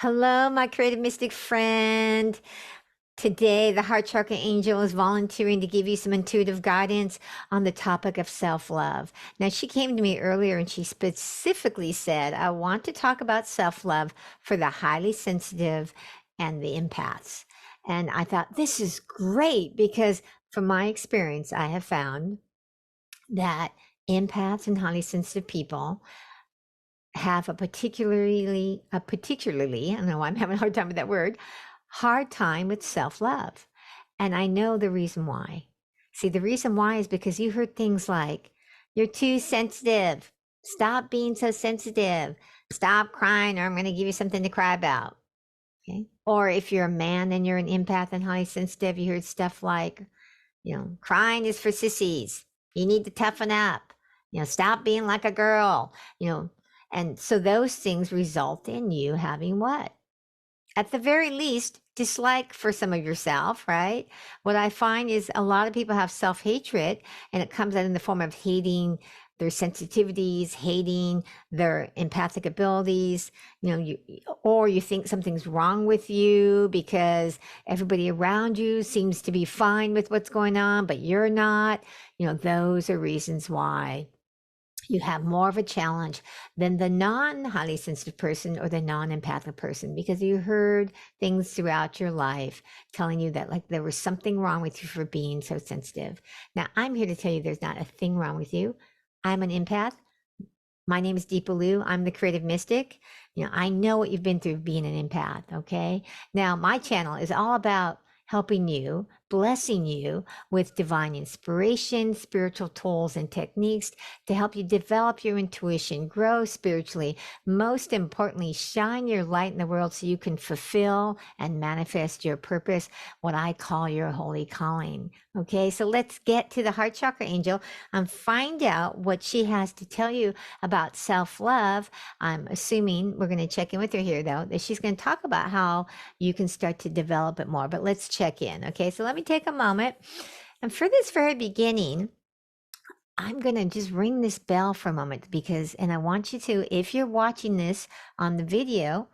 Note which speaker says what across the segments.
Speaker 1: Hello, my creative mystic friend. Today, the Heart Chakra Angel is volunteering to give you some intuitive guidance on the topic of self love. Now, she came to me earlier and she specifically said, I want to talk about self love for the highly sensitive and the empaths. And I thought, this is great because from my experience, I have found that empaths and highly sensitive people have a particularly, I don't know why I'm having a hard time with that word, hard time with self-love. And I know the reason why. See, the reason why is because you heard things like, you're too sensitive. Stop being so sensitive. Stop crying, or I'm going to give you something to cry about. Okay. Or if you're a man and you're an empath and highly sensitive, you heard stuff like, crying is for sissies. You need to toughen up. Stop being like a girl. And so those things result in you having what? At the very least, dislike for some of yourself, right? What I find is a lot of people have self-hatred, and it comes out in the form of hating their sensitivities, hating their empathic abilities, or you think something's wrong with you because everybody around you seems to be fine with what's going on, but you're not. Those are reasons why you have more of a challenge than the non-highly sensitive person or the non-empathic person, because you heard things throughout your life telling you that like there was something wrong with you for being so sensitive. Now, I'm here to tell you there's not a thing wrong with you. I'm an empath. My name is Deepa Lou. I'm the creative mystic. I know what you've been through being an empath, okay? Now, my channel is all about helping you, blessing you with divine inspiration, spiritual tools and techniques to help you develop your intuition, grow spiritually, most importantly, shine your light in the world so you can fulfill and manifest your purpose, what I call your holy calling. Okay, so let's get to the Heart Chakra Angel and find out what she has to tell you about self-love. I'm assuming we're going to check in with her here, though, that she's going to talk about how you can start to develop it more. But let's check in. Okay, so let me take a moment. And for this very beginning, I'm going to just ring this bell for a moment and I want you to, if you're watching this on the video,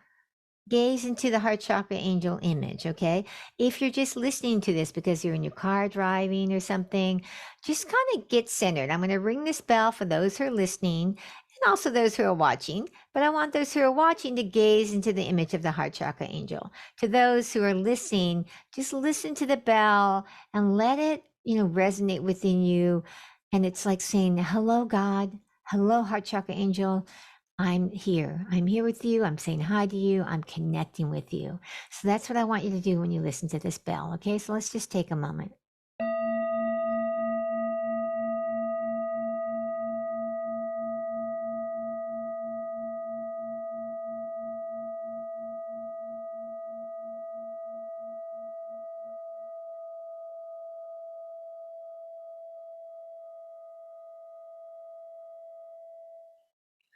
Speaker 1: gaze into the Heart Chakra Angel image, okay? If you're just listening to this because you're in your car driving or something, just kind of get centered. I'm going to ring this bell for those who are listening and also those who are watching, but I want those who are watching to gaze into the image of the Heart Chakra Angel. To those who are listening, just listen to the bell and let it, resonate within you. And it's like saying, hello, God. Hello, Heart Chakra Angel. I'm here. I'm here with you. I'm saying hi to you. I'm connecting with you. So that's what I want you to do when you listen to this bell. Okay. So let's just take a moment.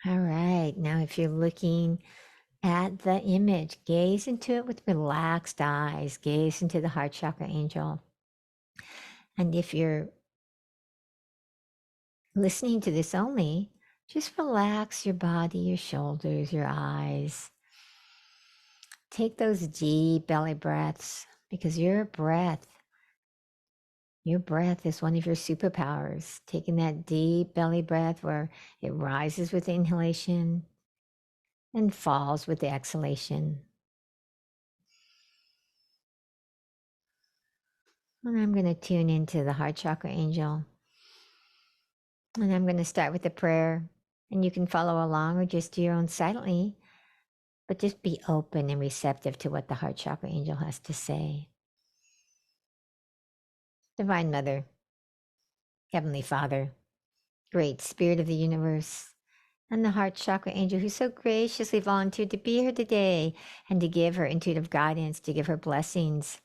Speaker 1: All right. Now, if you're looking at the image, gaze into it with relaxed eyes, gaze into the Heart Chakra Angel. And if you're listening to this only, just relax your body, your shoulders, your eyes. Take those deep belly breaths because your breath is one of your superpowers. Taking that deep belly breath where it rises with the inhalation and falls with the exhalation. And I'm going to tune into the Heart Chakra Angel. And I'm going to start with a prayer. And you can follow along or just do your own silently. But just be open and receptive to what the Heart Chakra Angel has to say. Divine Mother, Heavenly Father, Great Spirit of the universe, and the Heart Chakra Angel who so graciously volunteered to be here today and to give her intuitive guidance, to give her blessings,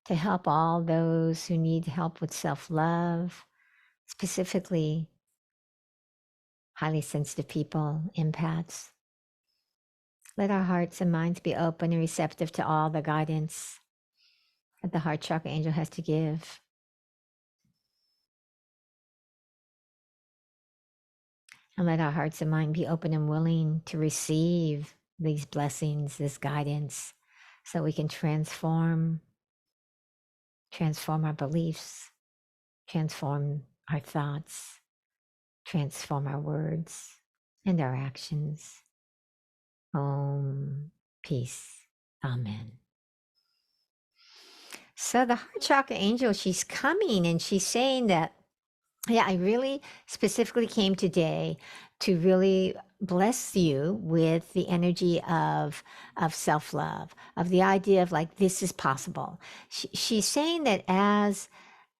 Speaker 1: to help all those who need help with self-love, specifically highly sensitive people, empaths. Let our hearts and minds be open and receptive to all the guidance that the Heart Chakra Angel has to give. And let our hearts and mind be open and willing to receive these blessings, this guidance, so we can transform our beliefs, transform our thoughts, transform our words and our actions. Om, peace. Amen. So the Heart Chakra Angel, she's coming and she's saying that, yeah, I really specifically came today to really bless you with the energy of self-love, of the idea of like, this is possible. She's saying that as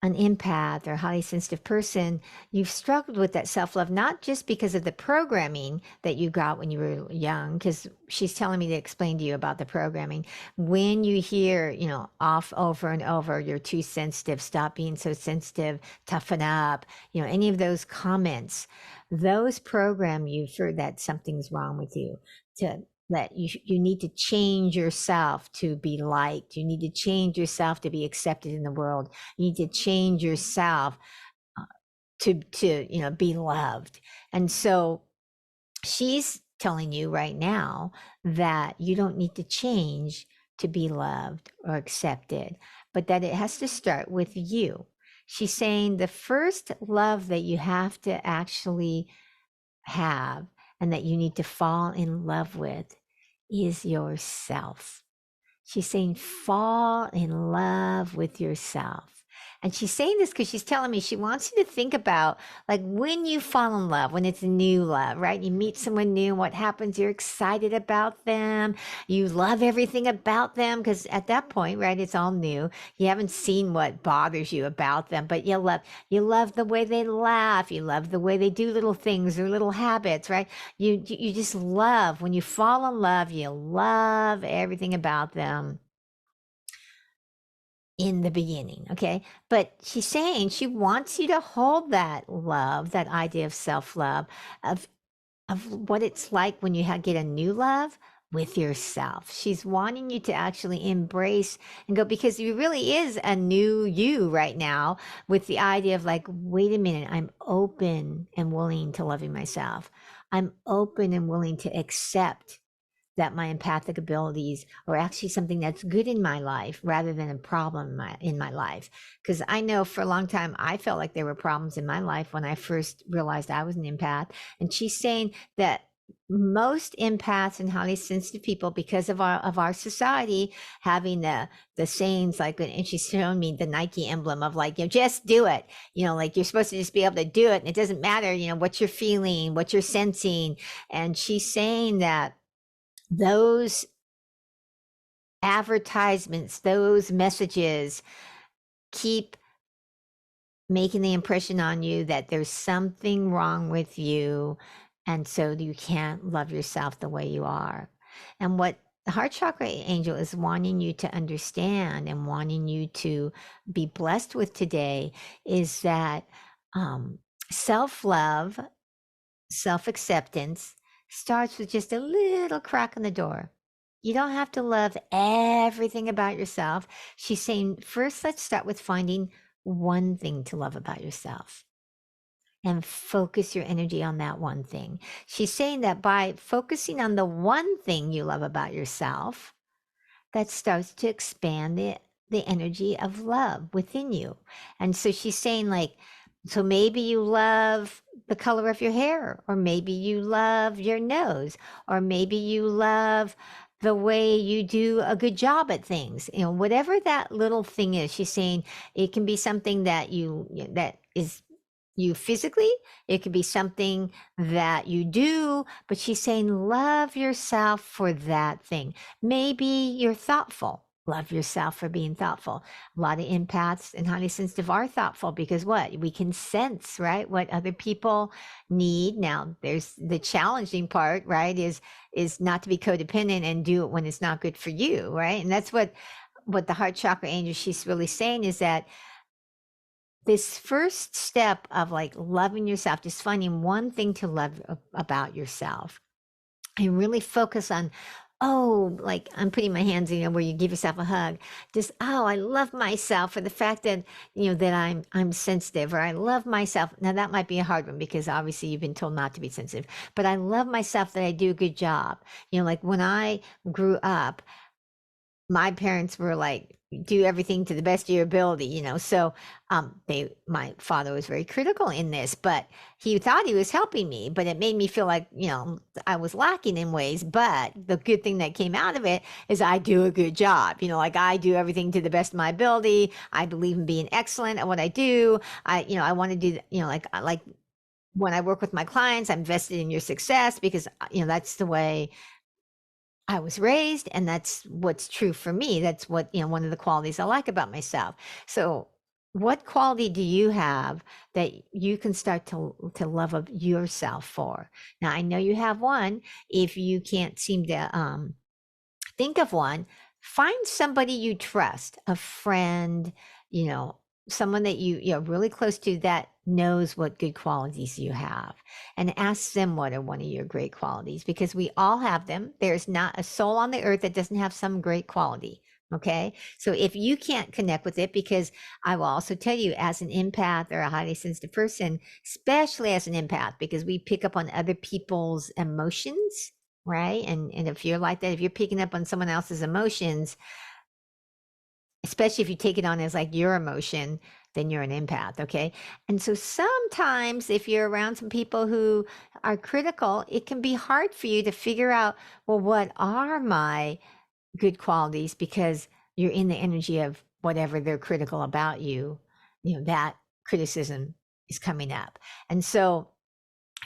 Speaker 1: an empath or highly sensitive person, you've struggled with that self-love, not just because of the programming that you got when you were young, because she's telling me to explain to you about the programming. When you hear, off over and over, you're too sensitive, stop being so sensitive, toughen up, any of those comments, those program you for that something's wrong with you, that you need to change yourself to be liked. You need to change yourself to be accepted in the world. You need to change yourself to be loved. And so she's telling you right now that you don't need to change to be loved or accepted, but that it has to start with you. She's saying the first love that you have to actually have and that you need to fall in love with is yourself. She's saying, fall in love with yourself. And she's saying this because she's telling me she wants you to think about like when you fall in love, when it's new love, right? You meet someone new, what happens? You're excited about them. You love everything about them because at that point, right, it's all new. You haven't seen what bothers you about them, but you love the way they laugh. You love the way they do little things or little habits, right? You just love, when you fall in love, you love everything about them in the beginning, okay? But she's saying she wants you to hold that love, that idea of self-love, of what it's like when you get a new love with yourself. She's wanting you to actually embrace and go, because you really is a new you right now, with the idea of like, wait a minute, I'm open and willing to loving myself. I'm open and willing to accept that my empathic abilities are actually something that's good in my life rather than a problem in my life. Because I know for a long time, I felt like there were problems in my life when I first realized I was an empath. And she's saying that most empaths and highly sensitive people, because of our society having the sayings like, and she's shown me the Nike emblem of like, just do it, like you're supposed to just be able to do it. And it doesn't matter, what you're feeling, what you're sensing. And she's saying that those advertisements, those messages keep making the impression on you that there's something wrong with you. And so you can't love yourself the way you are. And what the Heart Chakra Angel is wanting you to understand and wanting you to be blessed with today is that self-love, self-acceptance starts with just a little crack in the door. You don't have to love everything about yourself. She's saying, first, let's start with finding one thing to love about yourself and focus your energy on that one thing. She's saying that by focusing on the one thing you love about yourself, that starts to expand the energy of love within you. And so she's saying like, so maybe you love the color of your hair, or maybe you love your nose, or maybe you love the way you do a good job at things, whatever that little thing is. She's saying it can be something that is you physically, it could be something that you do, but she's saying love yourself for that thing. Maybe you're thoughtful. Love yourself for being thoughtful. A lot of empaths and highly sensitive are thoughtful because what? We can sense, right, what other people need. Now, there's the challenging part, right, is not to be codependent and do it when it's not good for you, right? And that's what the Heart Chakra Angel, she's really saying is that this first step of like loving yourself, just finding one thing to love about yourself and really focus on oh, like I'm putting my hands, where you give yourself a hug. Just, oh, I love myself for the fact that, that I'm sensitive, or I love myself. Now that might be a hard one because obviously you've been told not to be sensitive, but I love myself that I do a good job. Like when I grew up, my parents were like, do everything to the best of your ability, so my father was very critical in this, but he thought he was helping me, but it made me feel like, I was lacking in ways. But the good thing that came out of it is I do a good job, like I do everything to the best of my ability. I believe in being excellent at what I do. I want to do, like when I work with my clients, I'm invested in your success because, that's the way I was raised, and that's what's true for me. That's what, one of the qualities I like about myself. So, what quality do you have that you can start to love of yourself for? Now, I know you have one. If you can't seem to think of one, find somebody you trust, a friend, you know, someone that you're really close to that knows what good qualities you have, and ask them what are one of your great qualities, because we all have them. There's not a soul on the earth that doesn't have some great quality. Okay. So if you can't connect with it, because I will also tell you, as an empath or a highly sensitive person, especially as an empath, because we pick up on other people's emotions, right? And if you're like that, if you're picking up on someone else's emotions, especially if you take it on as like your emotion, then you're an empath, okay? And so sometimes if you're around some people who are critical, it can be hard for you to figure out, well, what are my good qualities, because you're in the energy of whatever they're critical about you, that criticism is coming up. And so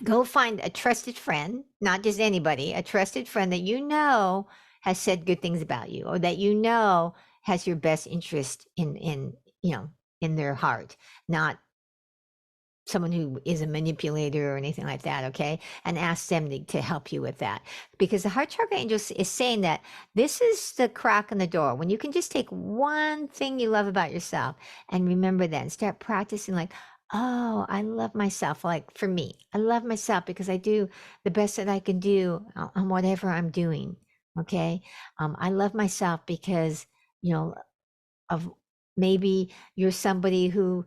Speaker 1: go find a trusted friend, not just anybody, a trusted friend that has said good things about you, or that has your best interest in their heart, not someone who is a manipulator or anything like that, okay? And ask them to help you with that. Because the Heart Chakra Angel is saying that this is the crack in the door when you can just take one thing you love about yourself and remember that and start practicing, like, oh, I love myself. Like for me, I love myself because I do the best that I can do on whatever I'm doing, okay? I love myself because, of maybe you're somebody who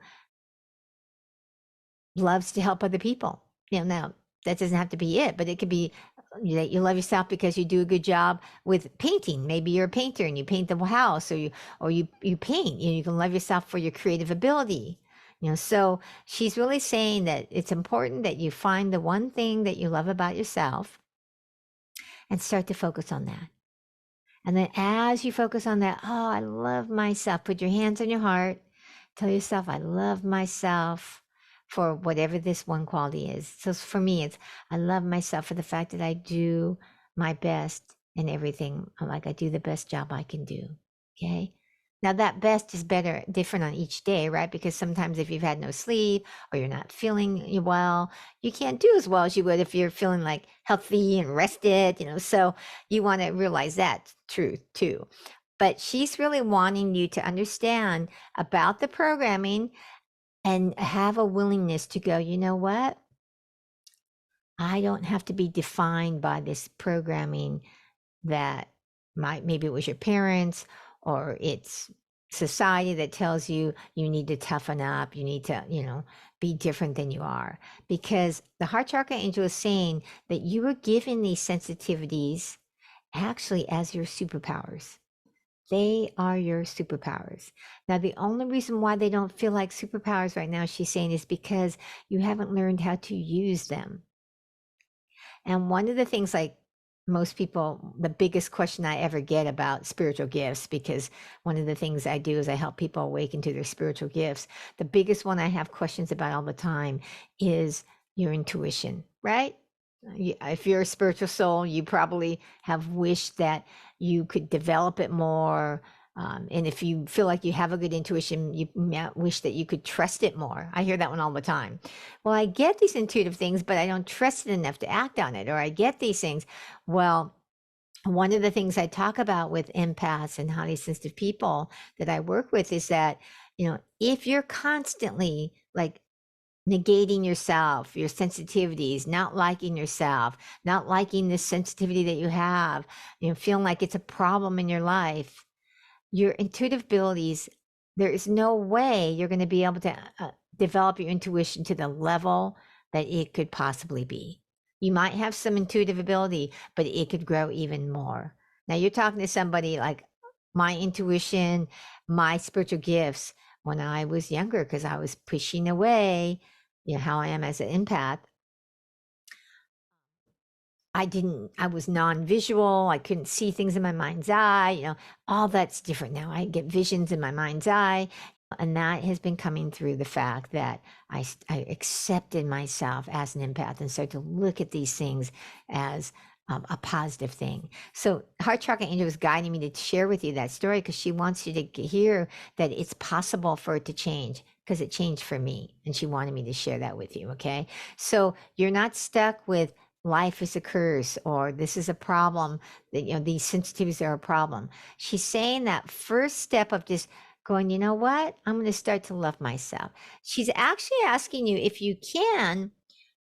Speaker 1: loves to help other people. Now that doesn't have to be it, but it could be that you love yourself because you do a good job with painting. Maybe you're a painter and you paint the house, or you paint. You can love yourself for your creative ability. So she's really saying that it's important that you find the one thing that you love about yourself and start to focus on that. And then as you focus on that, oh, I love myself, put your hands on your heart, tell yourself, I love myself for whatever this one quality is. So for me, it's, I love myself for the fact that I do my best in everything. Like I do the best job I can do. Okay. Now that best is different on each day, right? Because sometimes if you've had no sleep or you're not feeling well, you can't do as well as you would if you're feeling like healthy and rested, so you want to realize that truth too. But she's really wanting you to understand about the programming and have a willingness to go, you know what? I don't have to be defined by this programming that maybe it was your parents, or it's society that tells you you need to toughen up, you need to, be different than you are. Because the Heart Chakra Angel is saying that you were given these sensitivities actually as your superpowers. They are your superpowers. Now, the only reason why they don't feel like superpowers right now, she's saying, is because you haven't learned how to use them. And one of the things, like most people, the biggest question I ever get about spiritual gifts, because one of the things I do is I help people awaken to their spiritual gifts. The biggest one I have questions about all the time is your intuition, right? If you're a spiritual soul, you probably have wished that you could develop it more. And if you feel like you have a good intuition, you wish that you could trust it more. I hear that one all the time. Well, I get these intuitive things, but I don't trust it enough to act on it. Or I get these things. Well, one of the things I talk about with empaths and highly sensitive people that I work with is that, if you're constantly like negating yourself, your sensitivities, not liking yourself, not liking this sensitivity that you have, feeling like it's a problem in your life, your intuitive abilities, there is no way you're going to be able to develop your intuition to the level that it could possibly be. You might have some intuitive ability, but it could grow even more. Now you're talking to somebody like my intuition, my spiritual gifts when I was younger, because I was pushing away, how I am as an empath. I was non-visual. I couldn't see things in my mind's eye, all that's different now. I get visions in my mind's eye. And that has been coming through the fact that I accepted myself as an empath and started to look at these things as a positive thing. So Heart Chakra Angel was guiding me to share with you that story because she wants you to hear that it's possible for it to change, because it changed for me. And she wanted me to share that with you. Okay. So you're not stuck with life is a curse or this is a problem, that these sensitivities are a problem. She's saying that first step of just going, you know what, I'm going to start to love myself. She's actually asking you, if you can,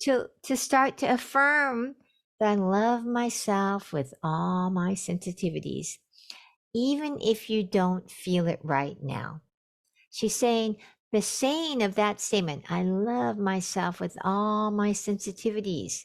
Speaker 1: to start to affirm that I love myself with all my sensitivities, even if you don't feel it right now. She's saying the saying of that statement, I love myself with all my sensitivities,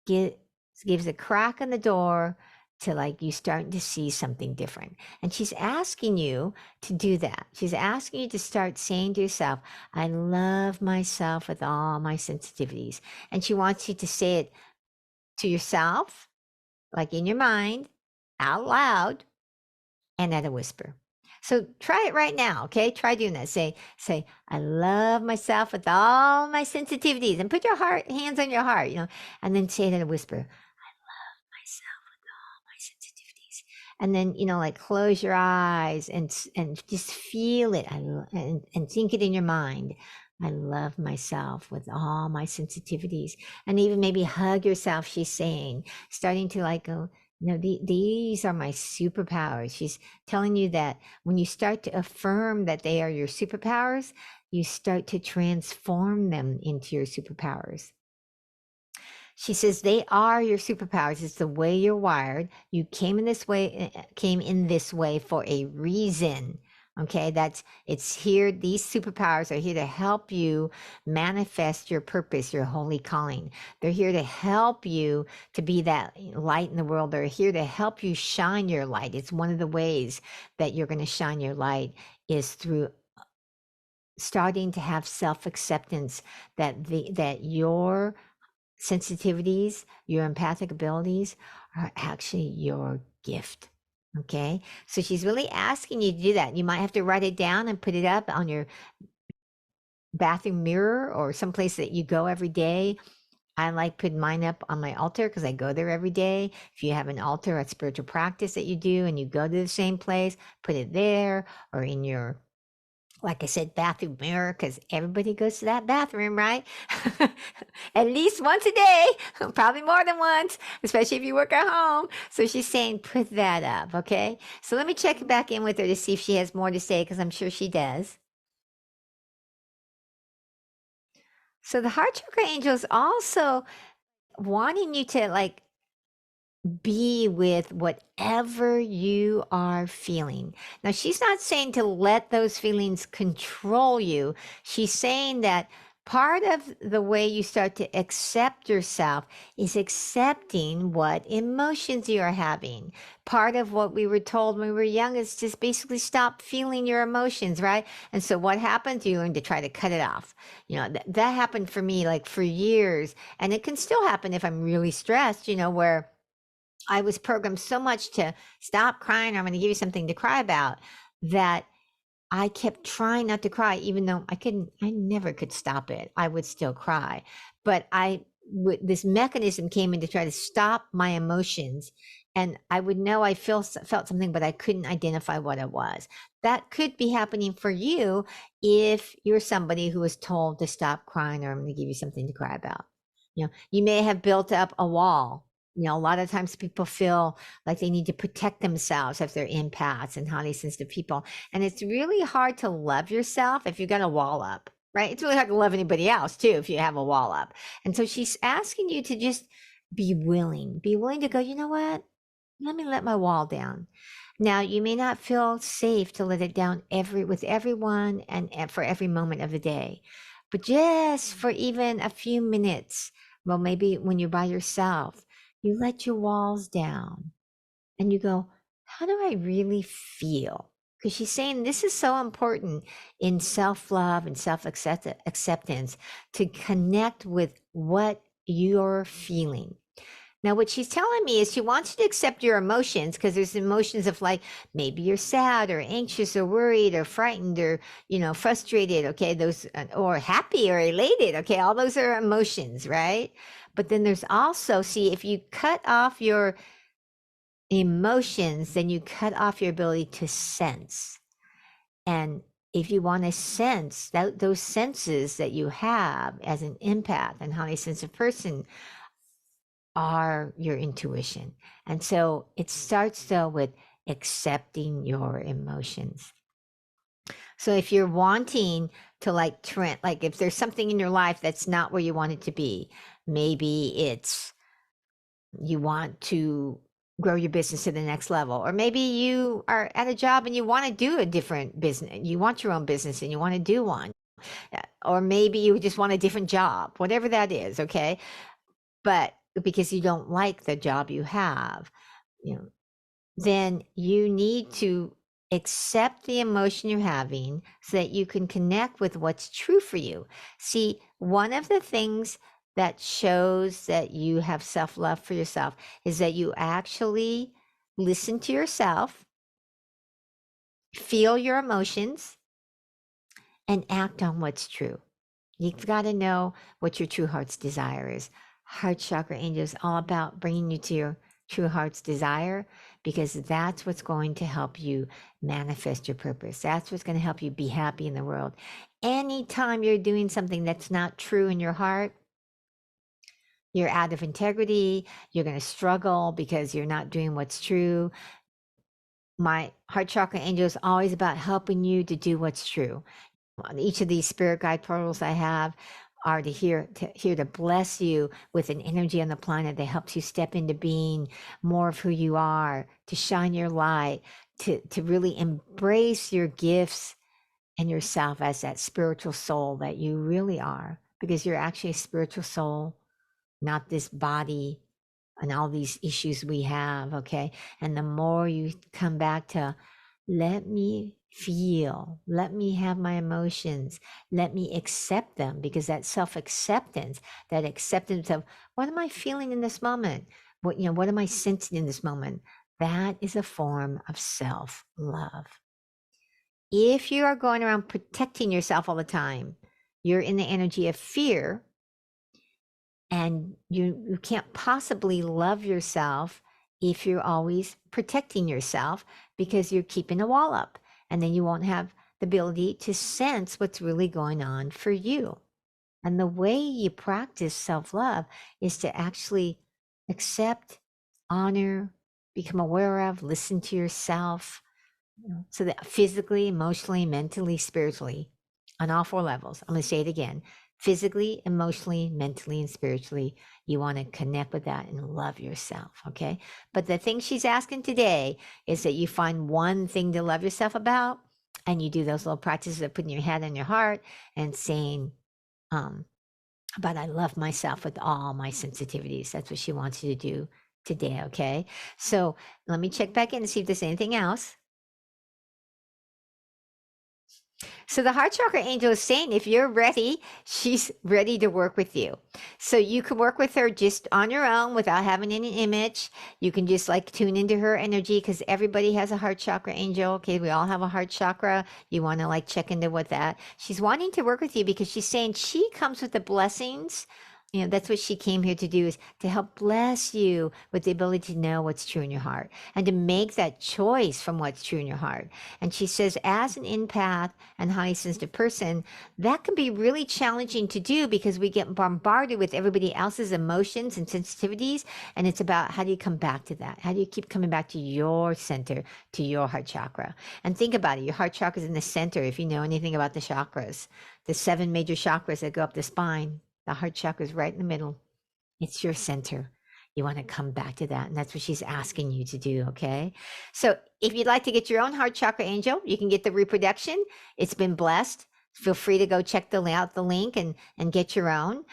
Speaker 1: gives a crack in the door to like you starting to see something different. And she's asking you to do that. She's asking you to start saying to yourself, I love myself with all my sensitivities. And she wants you to say it to yourself, like in your mind, out loud, and at a whisper. So try it right now, okay? Try doing that. Say, I love myself with all my sensitivities, and put your hands on your heart, and then say it at a whisper. I love myself with all my sensitivities. And then, like close your eyes and just feel it and think it in your mind. I love myself with all my sensitivities. And even maybe hug yourself, she's saying, starting to like go, these are my superpowers. She's telling you that when you start to affirm that they are your superpowers, you start to transform them into your superpowers. She says they are your superpowers. It's the way you're wired. You came in this way for a reason. Okay, it's here. These superpowers are here to help you manifest your purpose, your holy calling. They're here to help you to be that light in the world. They're here to help you shine your light. It's one of the ways that you're going to shine your light is through starting to have self-acceptance that your sensitivities, your empathic abilities are actually your gift. Okay. So she's really asking you to do that. You might have to write it down and put it up on your bathroom mirror or someplace that you go every day. I like putting mine up on my altar because I go there every day. If you have an altar, a spiritual practice that you do and you go to the same place, put it there or in your, like I said, bathroom mirror, because everybody goes to that bathroom, right? At least once a day, probably more than once, especially if you work at home. So she's saying, put that up, okay? So let me check back in with her to see if she has more to say, because I'm sure she does. So the Heart Chakra Angel is also wanting you to like be with whatever you are feeling. Now, she's not saying to let those feelings control you. She's saying that part of the way you start to accept yourself is accepting what emotions you are having. Part of what we were told when we were young is just basically stop feeling your emotions, right? And so what happens? You learn to try to cut it off. That happened for me like for years, and it can still happen if I'm really stressed, where I was programmed so much to stop crying, or I'm going to give you something to cry about, that I kept trying not to cry, even though I never could stop it. I would still cry, but this mechanism came in to try to stop my emotions. And I would know I felt something, but I couldn't identify what it was. That could be happening for you if you're somebody who was told to stop crying, or I'm going to give you something to cry about. You may have built up a wall. A lot of times people feel like they need to protect themselves if they're empaths and highly sensitive people. And it's really hard to love yourself if you've got a wall up. right? It's really hard to love anybody else too if you have a wall up. And so she's asking you to just be willing to go, you know what? Let me let my wall down. Now, you may not feel safe to let it down with everyone and for every moment of the day, but just for even a few minutes, well, maybe when you're by yourself, you let your walls down and you go, how do I really feel? Because she's saying this is so important in self love and self acceptance to connect with what you're feeling. Now, what she's telling me is she wants you to accept your emotions because there's emotions of like maybe you're sad or anxious or worried or frightened or, frustrated. Okay. Those, or happy or elated. Okay. All those are emotions, right? But then there's also, see, if you cut off your emotions, then you cut off your ability to sense. And if you want to sense those senses that you have as an empath and highly sensitive person are your intuition. And so it starts though with accepting your emotions. So if you're wanting to like like if there's something in your life that's not where you want it to be, maybe it's you want to grow your business to the next level, or maybe you are at a job and you want to do a different business, you want your own business and you want to do one, or maybe you just want a different job, whatever that is. Okay. But because you don't like the job you have, then you need to accept the emotion you're having so that you can connect with what's true for you. See, one of the things that shows that you have self-love for yourself is that you actually listen to yourself, feel your emotions, and act on what's true. You've got to know what your true heart's desire is. Heart Chakra Angel is all about bringing you to your true heart's desire because that's what's going to help you manifest your purpose. That's what's going to help you be happy in the world. Anytime you're doing something that's not true in your heart, you're out of integrity. You're going to struggle because you're not doing what's true. My Heart Chakra Angel is always about helping you to do what's true. Each of these spirit guide portals I have are here to bless you with an energy on the planet that helps you step into being more of who you are, to shine your light, to really embrace your gifts and yourself as that spiritual soul that you really are, because you're actually a spiritual soul, not this body and all these issues we have. Okay. And the more you come back to let me feel, let me have my emotions, let me accept them, because that self-acceptance, that acceptance of what am I feeling in this moment? What am I sensing in this moment? That is a form of self-love. If you are going around protecting yourself all the time, you're in the energy of fear, and you can't possibly love yourself if you're always protecting yourself because you're keeping a wall up, and then you won't have the ability to sense what's really going on for you. And the way you practice self-love is to actually accept, honor, become aware of, listen to yourself, so that physically, emotionally, mentally, spiritually, on all four levels. I'm going to say it again. Physically, emotionally, mentally, and spiritually, you want to connect with that and love yourself. Okay. But the thing she's asking today is that you find one thing to love yourself about, and you do those little practices of putting your head on your heart and saying, but I love myself with all my sensitivities. That's what she wants you to do today. Okay. So let me check back in and see if there's anything else. So the Heart Chakra Angel is saying if you're ready, she's ready to work with you. So you can work with her just on your own without having any image. You can just like tune into her energy, because everybody has a Heart Chakra Angel. Okay, we all have a heart chakra. You want to like check into what that. She's wanting to work with you because she's saying she comes with the blessings You know, that's what she came here to do, is to help bless you with the ability to know what's true in your heart and to make that choice from what's true in your heart. And she says, as an empath and highly sensitive person, that can be really challenging to do because we get bombarded with everybody else's emotions and sensitivities. And it's about, how do you come back to that? How do you keep coming back to your center, to your heart chakra? And think about it. Your heart chakra is in the center. If you know anything about the chakras, the 7 major chakras that go up the spine, the heart chakra is right in the middle. It's your center. You want to come back to that. And that's what she's asking you to do. Okay. So if you'd like to get your own heart chakra angel, you can get the reproduction. It's been blessed. Feel free to go check out the link and get your own.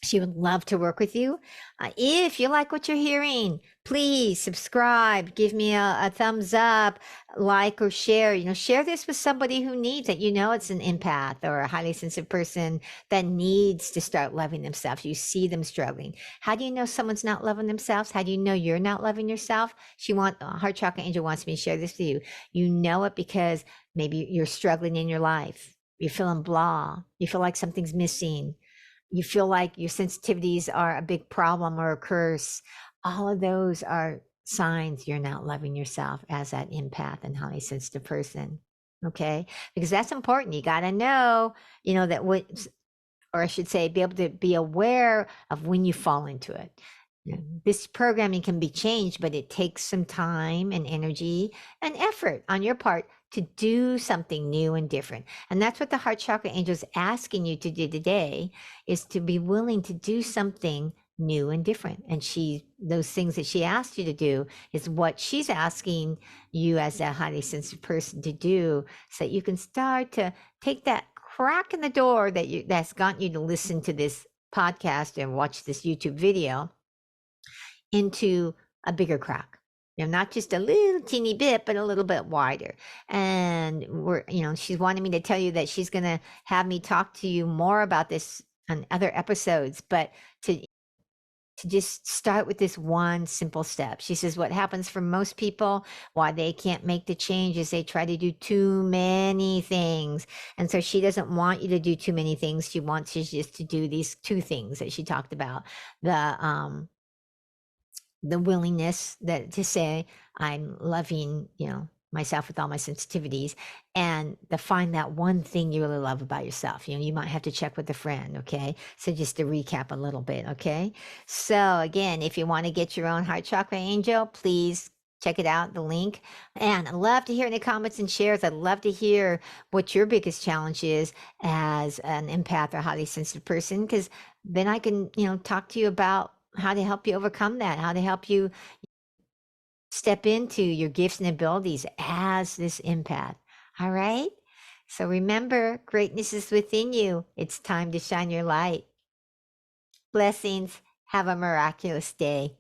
Speaker 1: She would love to work with you. If you like what you're hearing, please subscribe, give me a thumbs up, like or share. You know, share this with somebody who needs it. You know, it's an empath or a highly sensitive person that needs to start loving themselves. You see them struggling. How do you know someone's not loving themselves? How do you know you're not loving yourself? Heart Chakra Angel wants me to share this with you. You know it because maybe you're struggling in your life. You're feeling blah. You feel like something's missing. You feel like your sensitivities are a big problem or a curse. All of those are signs you're not loving yourself as that empath and highly sensitive person. Okay. Because that's important. You got to know, that what, or I should say, be able to be aware of when you fall into it. This programming can be changed, but it takes some time and energy and effort on your part to do something new and different. And that's what the Heart Chakra Angel is asking you to do today, is to be willing to do something new and different. And those things that she asked you to do is what she's asking you as a highly sensitive person to do, so that you can start to take that crack in the door that's gotten you to listen to this podcast and watch this YouTube video into a bigger crack. Not just a little teeny bit, but a little bit wider. And she's wanting me to tell you that she's going to have me talk to you more about this on other episodes, but to just start with this one simple step. She says what happens for most people, why they can't make the change, is they try to do too many things. And so she doesn't want you to do too many things. She wants you just to do these 2 things that she talked about. The willingness to say, I'm loving, myself with all my sensitivities, and to find that one thing you really love about yourself. You might have to check with a friend. Okay. So just to recap a little bit. Okay. So again, if you want to get your own Heart Chakra Angel, please check it out, the link. And I'd love to hear any comments and shares. I'd love to hear what your biggest challenge is as an empath or highly sensitive person, because then I can, talk to you about how to help you overcome that, how to help you step into your gifts and abilities as this empath. All right. So remember, greatness is within you. It's time to shine your light. Blessings. Have a miraculous day.